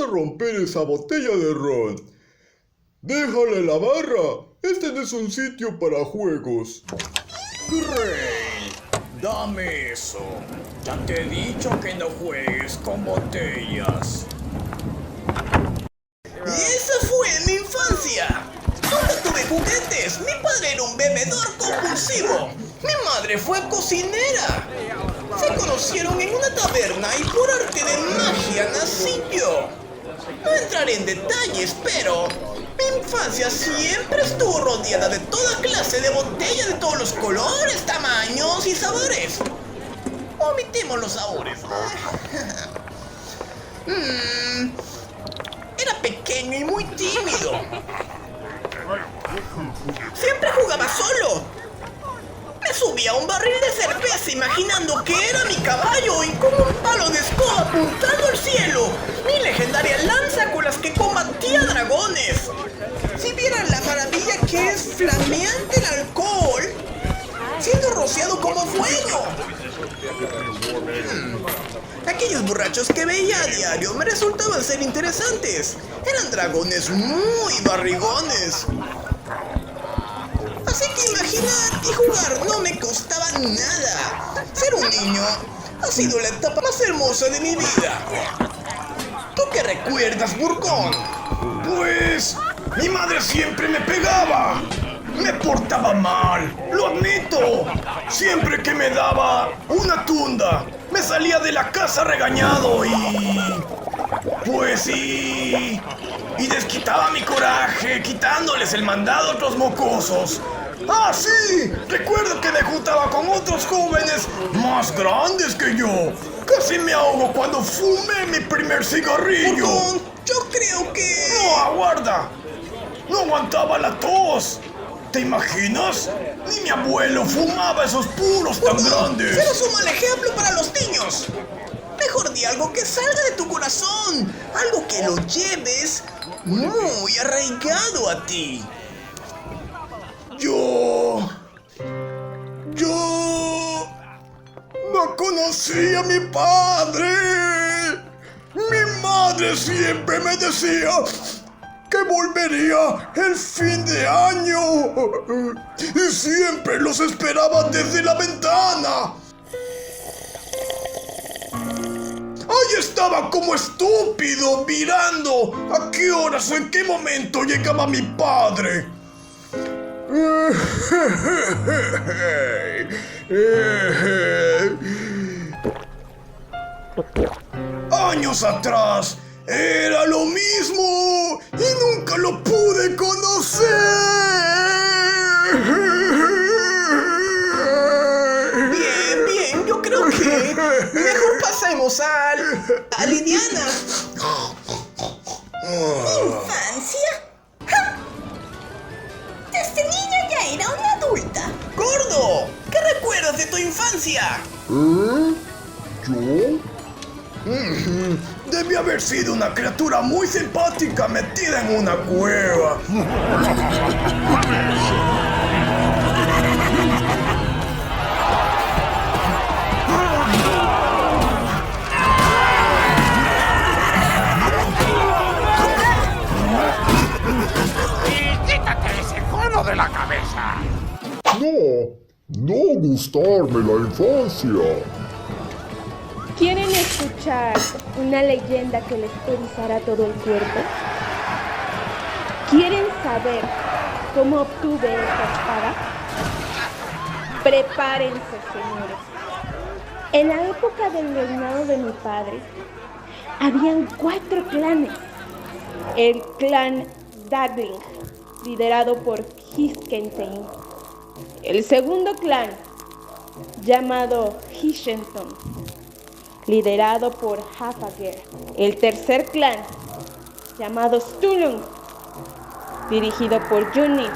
a romper esa botella de ron. Déjale la barra. Este no es un sitio para juegos. Gray, dame eso. Ya te he dicho que no juegues con botellas. Y esa fue mi infancia. Nunca tuve juguetes. Mi padre era un bebedor compulsivo. Mi madre fue cocinera. Se conocieron en una taberna y por arte de magia nací yo. No entraré en detalles, pero mi infancia siempre estuvo rodeada de toda clase de botellas de todos los colores, tamaños y sabores. Omitemos los sabores. Era pequeño y muy tímido. Siempre jugaba solo. Me subía a un barril de cerveza imaginando que era mi caballo y con un palo de escoba apuntando al cielo, mi legendaria lanza con las que combatía dragones. Si vieran la maravilla que es flameante el alcohol, siendo rociado como fuego. Aquellos borrachos que veía a diario me resultaban ser interesantes. Eran dragones muy barrigones. Así que imaginar y jugar no me costaba nada. Ser un niño ha sido la etapa más hermosa de mi vida. ¿Tú qué recuerdas, Burcón? Pues mi madre siempre me pegaba. Me portaba mal, lo admito. Siempre que me daba una tunda, me salía de la casa regañado y desquitaba mi coraje, quitándoles el mandado a otros mocosos. ¡Ah, sí! Recuerdo que me juntaba con otros jóvenes más grandes que yo. Casi me ahogo cuando fumé mi primer cigarrillo. Burcón, yo creo que... ¡No, aguarda! No aguantaba la tos. ¿Te imaginas? Ni mi abuelo fumaba esos puros tan grandes. Serás un mal ejemplo para los niños. Mejor di algo que salga de tu corazón. Algo que lo lleves muy arraigado a ti. Yo no conocí a mi padre. Mi madre siempre me decía que volvería el fin de año y siempre los esperaba desde la ventana. Ahí estaba como estúpido mirando a qué horas o en qué momento llegaba mi padre. Años atrás era lo mismo y nunca lo pude conocer. Bien, yo creo que mejor pasemos a Lidiana. ¿Infancia? ¡Ja! Desde niña ya era una adulta. ¡Gordo! ¿Qué recuerdas de tu infancia? ¿Yo? Debí haber sido una criatura muy simpática metida en una cueva. Y quítate ese cono de la cabeza. No gustarme la infancia. ¿Quieren escuchar una leyenda que les erizará todo el cuerpo? ¿Quieren saber cómo obtuve esta espada? Prepárense, señores. En la época del reinado de mi padre, habían 4 clanes. El clan Darling, liderado por Hiskenstein. El segundo clan, llamado Hishenton, liderado por Hafager. El tercer clan, llamado Stulung, dirigido por Junni.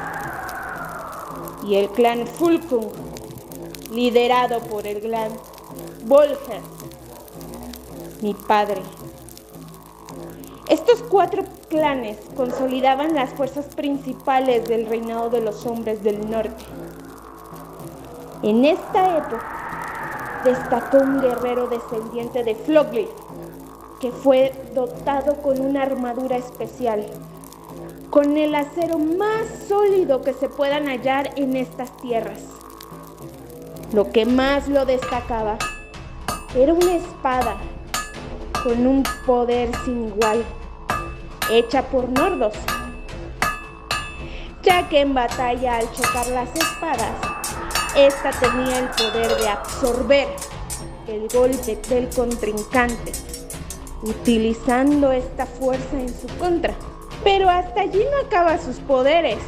Y el clan Fulkung, liderado por el clan Volher, mi padre. Estos 4 clanes consolidaban las fuerzas principales del reinado de los hombres del norte. En esta época destacó un guerrero descendiente de Flogli, que fue dotado con una armadura especial, con el acero más sólido que se puedan hallar en estas tierras. Lo que más lo destacaba era una espada con un poder sin igual, hecha por nordos, ya que en batalla al chocar las espadas, esta tenía el poder de absorber el golpe del contrincante, utilizando esta fuerza en su contra. Pero hasta allí no acaba sus poderes.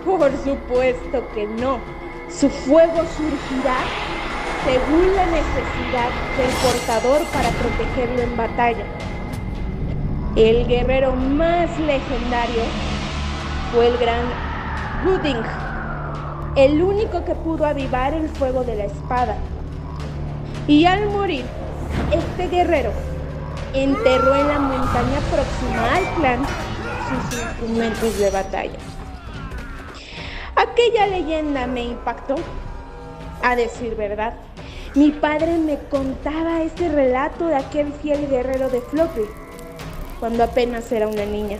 Por supuesto que no. Su fuego surgirá según la necesidad del portador para protegerlo en batalla. El guerrero más legendario fue el gran Húding, el único que pudo avivar el fuego de la espada. Y al morir, este guerrero enterró en la montaña próxima al clan sus instrumentos de batalla. Aquella leyenda me impactó, a decir verdad. Mi padre me contaba ese relato de aquel fiel guerrero de Floppy cuando apenas era una niña.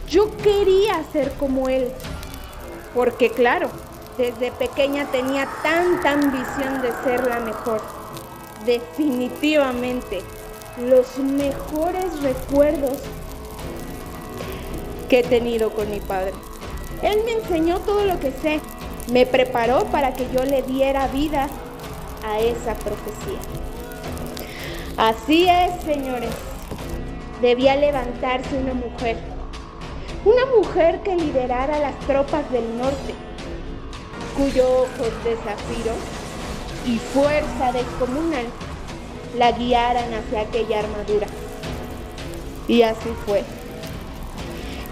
Yo quería ser como él, porque claro, desde pequeña tenía tanta ambición de ser la mejor. Definitivamente, los mejores recuerdos que he tenido con mi padre. Él me enseñó todo lo que sé, me preparó para que yo le diera vida a esa profecía. Así es, señores, debía levantarse una mujer que liderara las tropas del norte, cuyos ojos de zafiro y fuerza descomunal la guiaran hacia aquella armadura. Y así fue.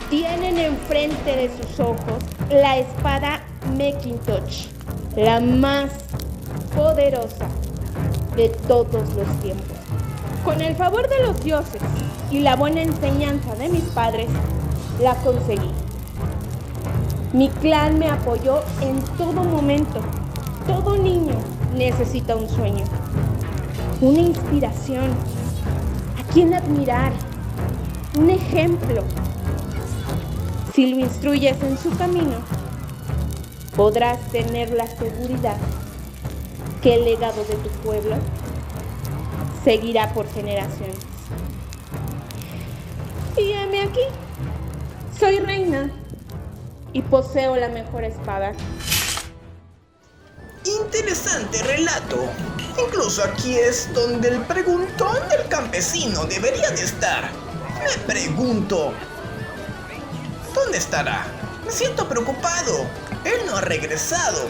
Tienen enfrente de sus ojos la espada Macintosh, la más poderosa de todos los tiempos. Con el favor de los dioses y la buena enseñanza de mis padres, la conseguí. Mi clan me apoyó en todo momento. Todo niño necesita un sueño, una inspiración, a quien admirar, un ejemplo. Si lo instruyes en su camino, podrás tener la seguridad que el legado de tu pueblo seguirá por generaciones. Y heme aquí, soy reina y poseo la mejor espada. Interesante relato. Incluso aquí es donde el preguntón del campesino debería de estar. Me pregunto, ¿dónde estará? Me siento preocupado. Él no ha regresado.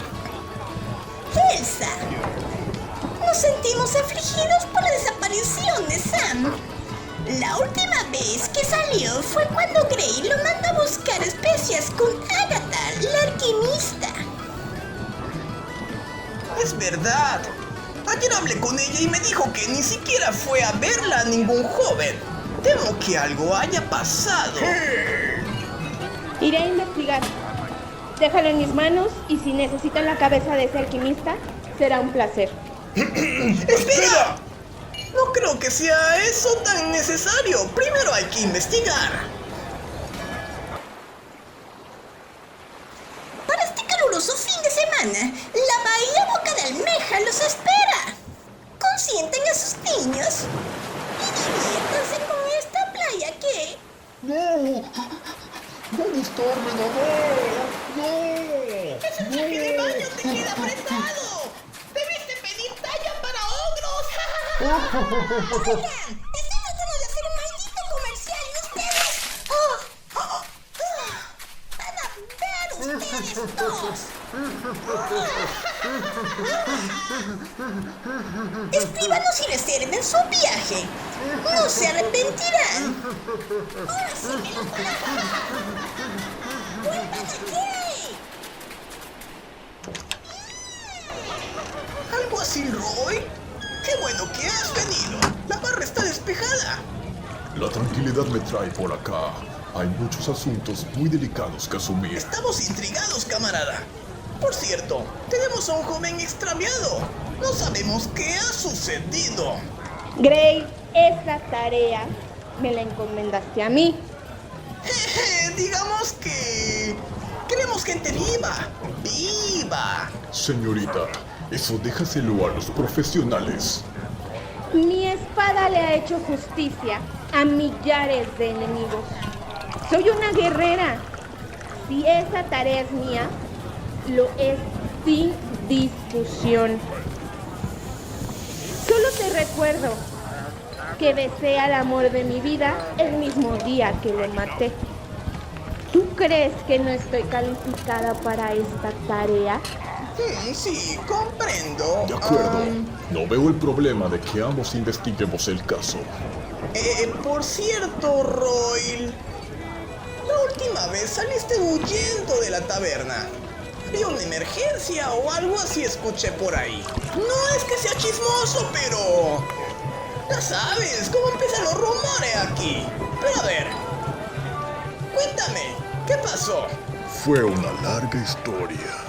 Elsa, nos sentimos afligidos por la desaparición de Sam. La última vez que salió fue cuando Gray lo mandó a buscar especias con Agatha, la alquimista. Es verdad. Ayer hablé con ella y me dijo que ni siquiera fue a verla a ningún joven. Temo que algo haya pasado. Iré a investigar. Déjalo en mis manos y si necesitan la cabeza de ese alquimista, será un placer. ¡Espera! No creo que sea eso tan necesario. Primero hay que investigar. Para este caluroso fin de semana, la Bahía Boca de Almeja los espera. Consienten a sus niños y diviértanse con esta playa que... ¿Dónde está Ordenador? ¡No! ¡Ese traje de baño te queda apretado! ¡Debiste pedir talla para ogros! Oigan, estoy tratando de hacer un maldito comercial y ustedes... van a ver ustedes dos. Escríbanos y reserven su viaje. No se arrepentirán. Ahora sí me lo pagan. ¡Vuelvan aquí! ¿Algo así, Roy? ¡Qué bueno que has venido! La barra está despejada. La tranquilidad me trae por acá. Hay muchos asuntos muy delicados que asumir. Estamos intrigados, camarada. Por cierto, tenemos a un joven extraviado. No sabemos qué ha sucedido. Gray, esta tarea me la encomendaste a mí. Digamos que queremos gente viva. ¡Viva! Señorita, eso déjaselo a los profesionales. Mi espada le ha hecho justicia a millares de enemigos. Soy una guerrera. Si esa tarea es mía, lo es sin discusión. Solo te recuerdo que besé al amor de mi vida el mismo día que lo maté. ¿Tú crees que no estoy calificada para esta tarea? Sí, comprendo. De acuerdo. No veo el problema de que ambos investiguemos el caso. Por cierto, Royal, la última vez saliste huyendo de la taberna. ¿Había una emergencia o algo así escuché por ahí? No es que sea chismoso, pero... ya sabes cómo empiezan los rumores aquí. Pero a ver, cuéntame, ¿qué pasó? Fue una larga historia.